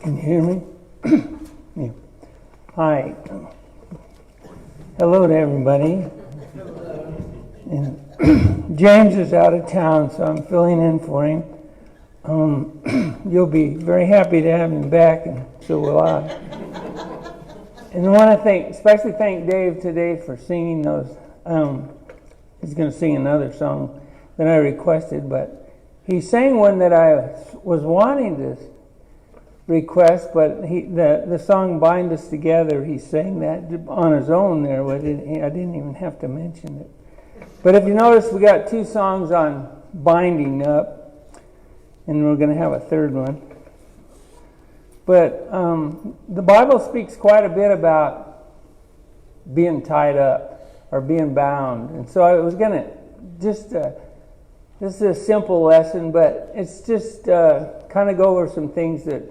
Can you hear me? Yeah. Hi. Hello to everybody. And James is out of town, so I'm filling in for him. You'll be very happy to have him back, and so will I. And I want to especially thank Dave today for singing those. He's going to sing another song that I requested, but he sang one that I was wanting to request, but the song "Bind Us Together," he sang that on his own there. I didn't even have to mention it. But if you notice, we got two songs on binding up, and we're going to have a third one. But the Bible speaks quite a bit about being tied up or being bound. And so I was going to this is a simple lesson, but it's just kind of go over some things that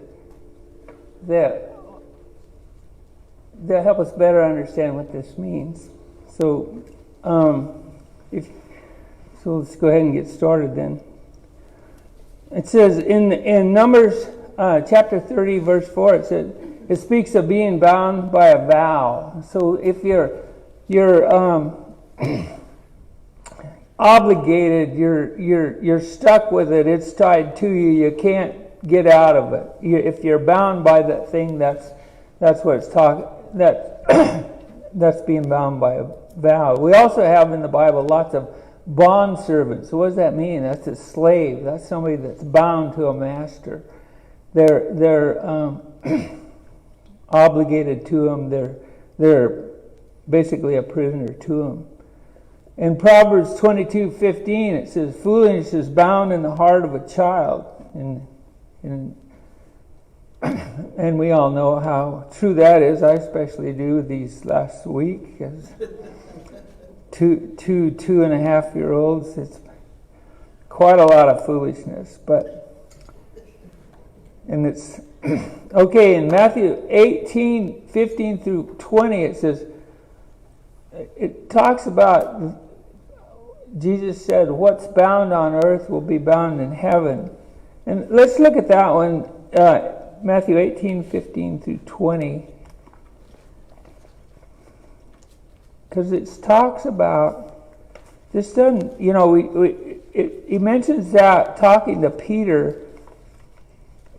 help us better understand what this means. So let's go ahead and get started then. It says in Numbers chapter 30, verse 4, it speaks of being bound by a vow. So if you're obligated, you're stuck with it. It's tied to you. You can't get out of it. If you're bound by that thing, that's what it's talking. That's being bound by a vow. We also have in the Bible lots of bond servants. So what does that mean? That's a slave. That's somebody that's bound to a master. They're obligated to him. They're basically a prisoner to him. In Proverbs 22:15, it says, "Foolishness is bound in the heart of a child." And we all know how true that is. I especially do these last week. As two 2.5-year-olds, it's quite a lot of foolishness. And it's okay. In Matthew 18:15 through 20, it says, it talks about, Jesus said, "What's bound on earth will be bound in heaven." And let's look at that one, Matthew 18:15 through 20. Because it talks about, this doesn't, he mentions that talking to Peter,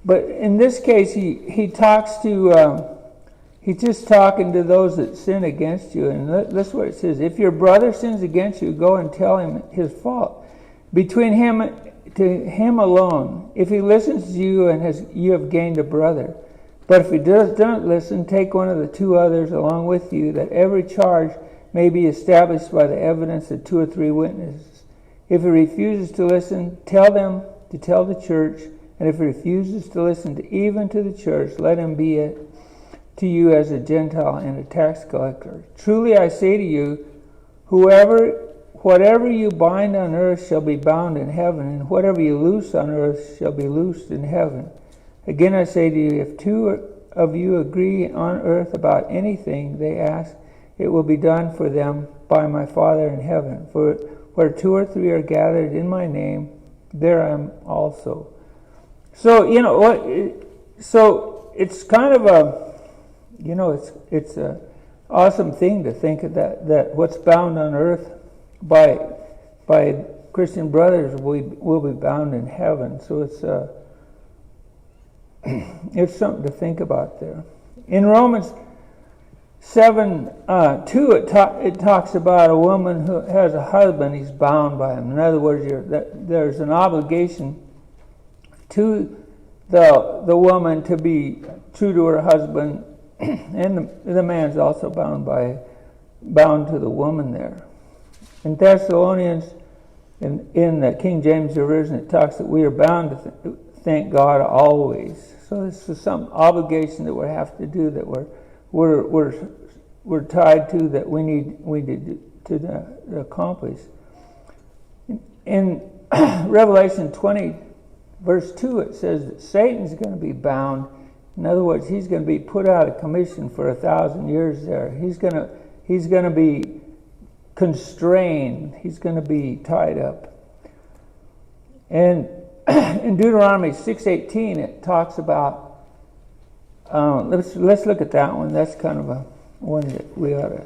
but in this case he talks to, he's just talking to those that sin against you. And that's what it says. "If your brother sins against you, go and tell him his fault between him to him alone. If he listens to you, you have gained a brother. But if he doesn't listen, take one of the two others along with you, that every charge may be established by the evidence of 2 or 3 witnesses. If he refuses to listen, tell them to tell the church. And if he refuses to listen even to the church, let him be to you as a Gentile and a tax collector. Truly I say to you, whatever you bind on earth shall be bound in heaven, and whatever you loose on earth shall be loosed in heaven. Again I say to you, if 2 of you agree on earth about anything they ask, it will be done for them by my Father in heaven. For where 2 or 3 are gathered in my name, there I am also." So, so it's kind of it's a awesome thing to think of that what's bound on earth by Christian brothers will be bound in heaven. So it's something to think about there. In Romans 7:2, it talks about a woman who has a husband, he's bound by him. In other words, there's an obligation to the woman to be true to her husband, and the man's also bound to the woman there. In Thessalonians, in the King James Version, it talks that we are bound to thank God always. So this is some obligation that we have to do, that we're tied to, that we need to accomplish. In Revelation 20, verse 2, it says that Satan's going to be bound. In other words, he's going to be put out of commission for 1,000 years there. He's going to be constrained. He's going to be tied up. And in Deuteronomy 6:18, it talks about Let's look at that one. That's kind of a one that we ought to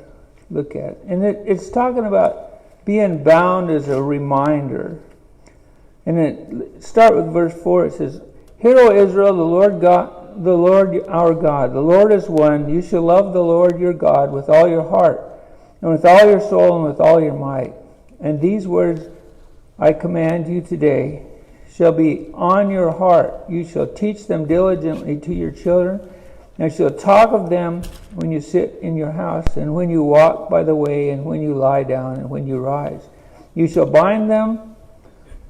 look at. And it's talking about being bound as a reminder. And start with verse 4. It says, "Hear, O Israel, the Lord our God, the Lord is one. You shall love the Lord your God with all your heart, and with all your soul, and with all your might. And these words I command you today shall be on your heart. You shall teach them diligently to your children, and shall talk of them when you sit in your house, and when you walk by the way, and when you lie down, and when you rise. You shall bind them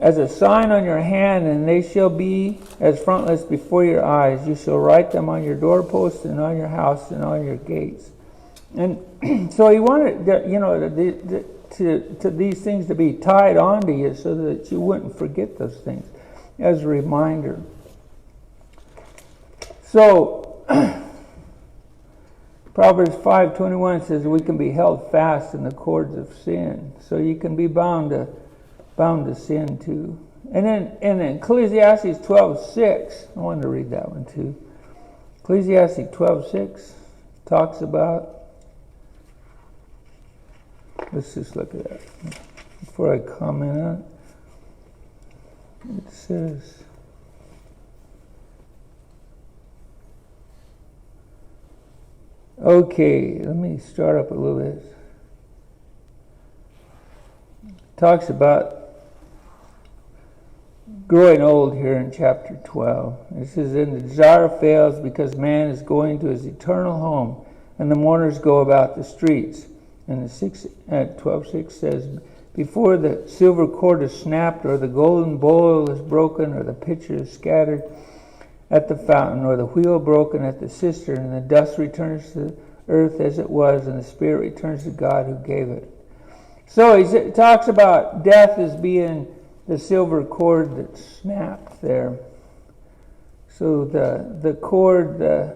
as a sign on your hand, and they shall be as frontlets before your eyes. You shall write them on your doorposts, and on your house, and on your gates." And so he wanted, to these things to be tied onto you so that you wouldn't forget those things as a reminder. So Proverbs 5:21 says we can be held fast in the cords of sin. So you can be bound to sin too. And then in Ecclesiastes 12:6, I wanted to read that one too. Ecclesiastes 12:6 talks about, let's just look at that before I comment on it. It says, okay, let me start up a little bit. It talks about growing old here in chapter 12. It says, "And the desire fails because man is going to his eternal home, and the mourners go about the streets." And the 12:6 says, "Before the silver cord is snapped, or the golden bowl is broken, or the pitcher is scattered at the fountain, or the wheel broken at the cistern, and the dust returns to the earth as it was, and the spirit returns to God who gave it." So he talks about death as being the silver cord that's snapped there. So the cord, the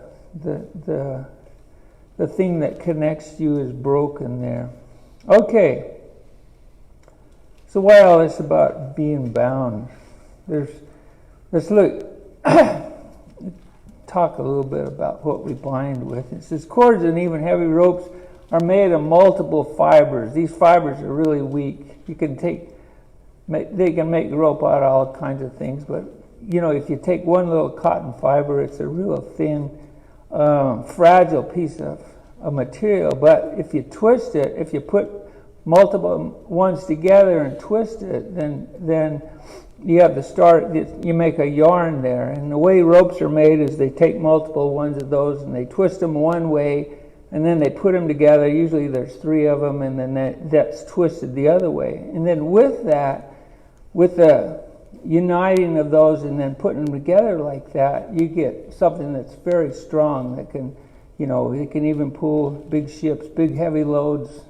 thing that connects you is broken there. Okay. So why all this about being bound? Let's look. Talk a little bit about what we bind with. It says cords and even heavy ropes are made of multiple fibers. These fibers are really weak. They can make rope out of all kinds of things, but if you take one little cotton fiber, it's a real thin, fragile piece of material. But if you twist it, if you put multiple ones together and twist it, then you have the start. You make a yarn there. And the way ropes are made is they take multiple ones of those and they twist them one way, and then they put them together. Usually there's 3 of them, and then that's twisted the other way. And then with that, with the uniting of those and then putting them together like that, you get something that's very strong that can, it can even pull big ships, big heavy loads.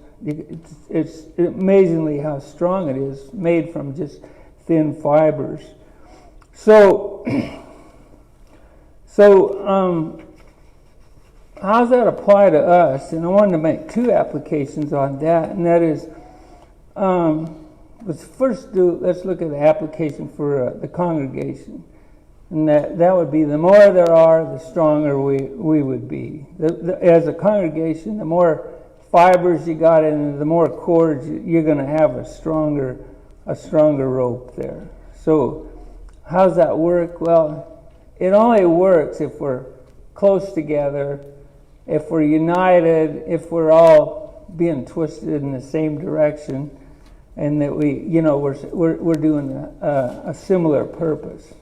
It's amazingly how strong it is, made from just thin fibers. So how does that apply to us? And I wanted to make 2 applications on that, and that is, let's look at the application for the congregation. And that would be, the more there are, the stronger we would be. As a congregation, the more fibers you got in, the more cords, you're going to have a stronger rope there. So how does that work? Well, it only works if we're close together, if we're united, if we're all being twisted in the same direction, and that we're doing a similar purpose.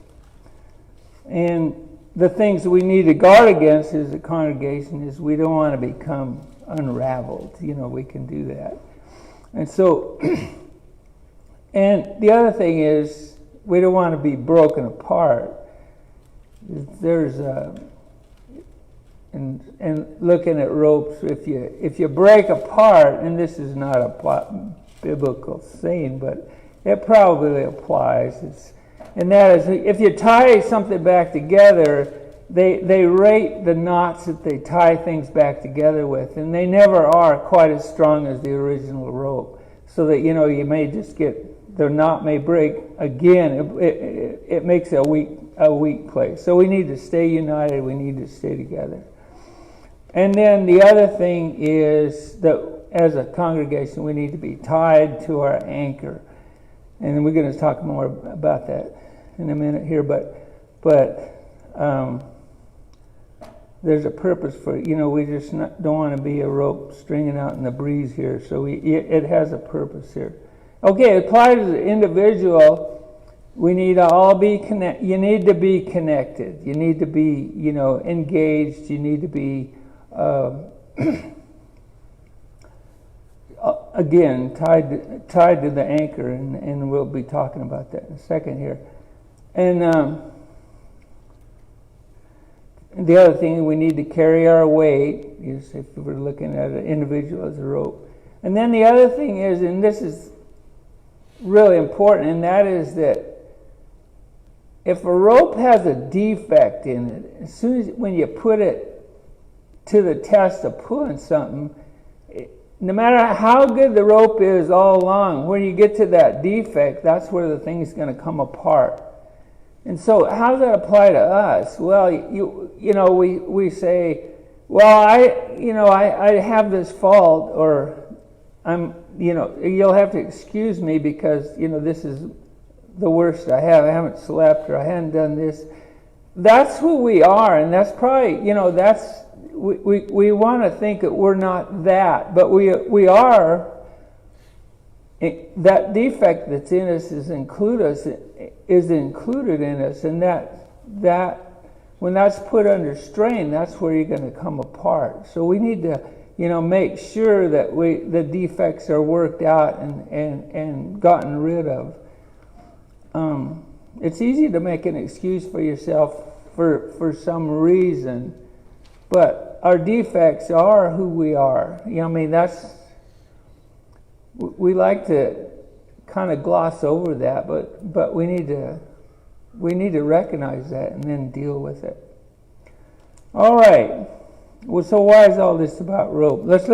And the things that we need to guard against as a congregation is we don't want to become unraveled. We can do that. And so, and the other thing is we don't want to be broken apart. There's and looking at ropes, if you break apart, and this is not a biblical saying, but it probably applies. And that is, if you tie something back together, they rate the knots that they tie things back together with, and they never are quite as strong as the original rope. So that you may just get the knot may break again. It makes a weak place. So we need to stay united. We need to stay together. And then the other thing is that as a congregation, we need to be tied to our anchor. And then we're going to talk more about that in a minute here. But there's a purpose for it. We just don't want to be a rope stringing out in the breeze here. So it has a purpose here. Okay, it applies to the individual. We need to all be connected. You need to be connected. You need to be, engaged. You need to be, again, tied to the anchor, and we'll be talking about that in a second here. And the other thing, we need to carry our weight, is if we're looking at an individual as a rope. And then the other thing is, and this is really important, and that is that if a rope has a defect in it, as soon as when you put it to the test of pulling something, no matter how good the rope is all along, when you get to that defect, that's where the thing is going to come apart. And so how does that apply to us? Well, we say, well, I have this fault, or you'll have to excuse me because, this is the worst I have. I haven't slept, or I haven't done this. That's who we are, and that's probably, we want to think that we're not that, but we are. That defect that's in us is included in us, and that when that's put under strain, that's where you're going to come apart. So we need to, make sure that the defects are worked out and gotten rid of. It's easy to make an excuse for yourself for some reason, but our defects are who we are. We like to kind of gloss over that, but we need to recognize that and then deal with it. All right. Well, so why is all this about rope? Let's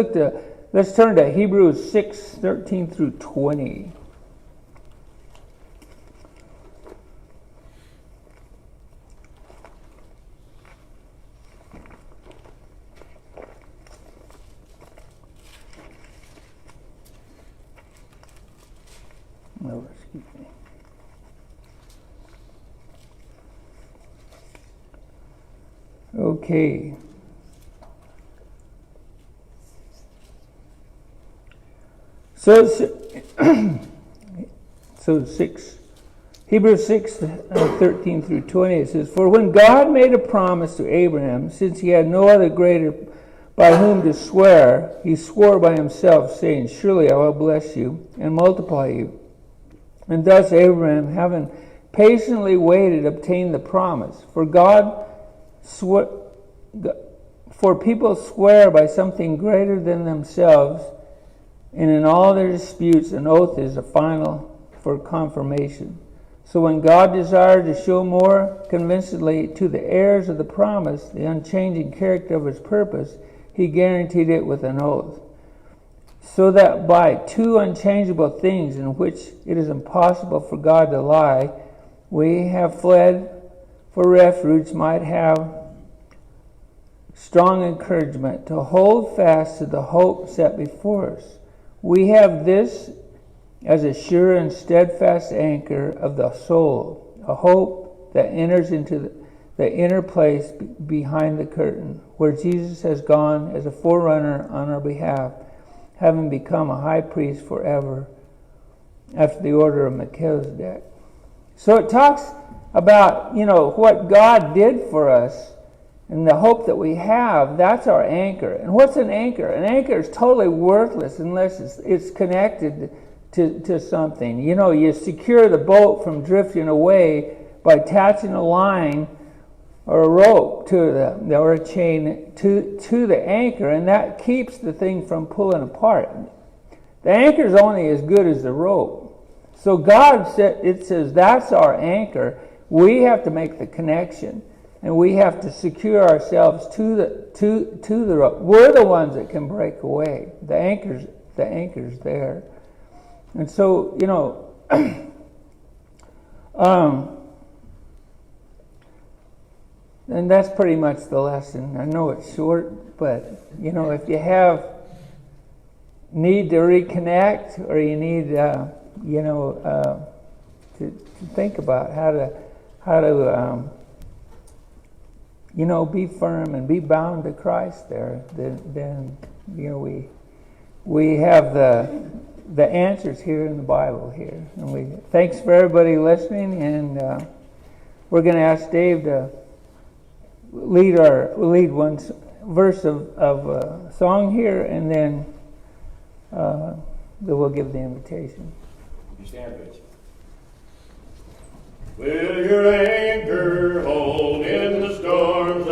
turn to Hebrews 6:13 through 20. Oh, excuse me. Okay. So Hebrews 6:13 through 20, it says, "For when God made a promise to Abraham, since he had no other greater by whom to swear, he swore by himself, saying, Surely I will bless you and multiply you. And thus Abraham, having patiently waited, obtained the promise. For people swear by something greater than themselves, and in all their disputes an oath is a final for confirmation. So when God desired to show more convincingly to the heirs of the promise the unchanging character of his purpose, he guaranteed it with an oath. So that by two unchangeable things in which it is impossible for God to lie, we have fled for refuge, might have strong encouragement to hold fast to the hope set before us. We have this as a sure and steadfast anchor of the soul, a hope that enters into the inner place behind the curtain, where Jesus has gone as a forerunner on our behalf, having become a high priest forever after the order of Melchizedek." So it talks about, what God did for us and the hope that we have. That's our anchor. And what's an anchor? An anchor is totally worthless unless it's connected to something. You secure the boat from drifting away by attaching a line or a rope or a chain to the anchor, and that keeps the thing from pulling apart. The anchor is only as good as the rope. So God says that's our anchor. We have to make the connection, and we have to secure ourselves to the rope. We're the ones that can break away. The anchor's there. And so, And that's pretty much the lesson. I know it's short, but if you have need to reconnect, or you need to think about how to be firm and be bound to Christ there, then we have the answers here in the Bible here. And thanks for everybody listening, and we're going to ask Dave to lead one verse of a song here, and then we'll give the invitation. You stand, Rich. Will your anchor hold in the storms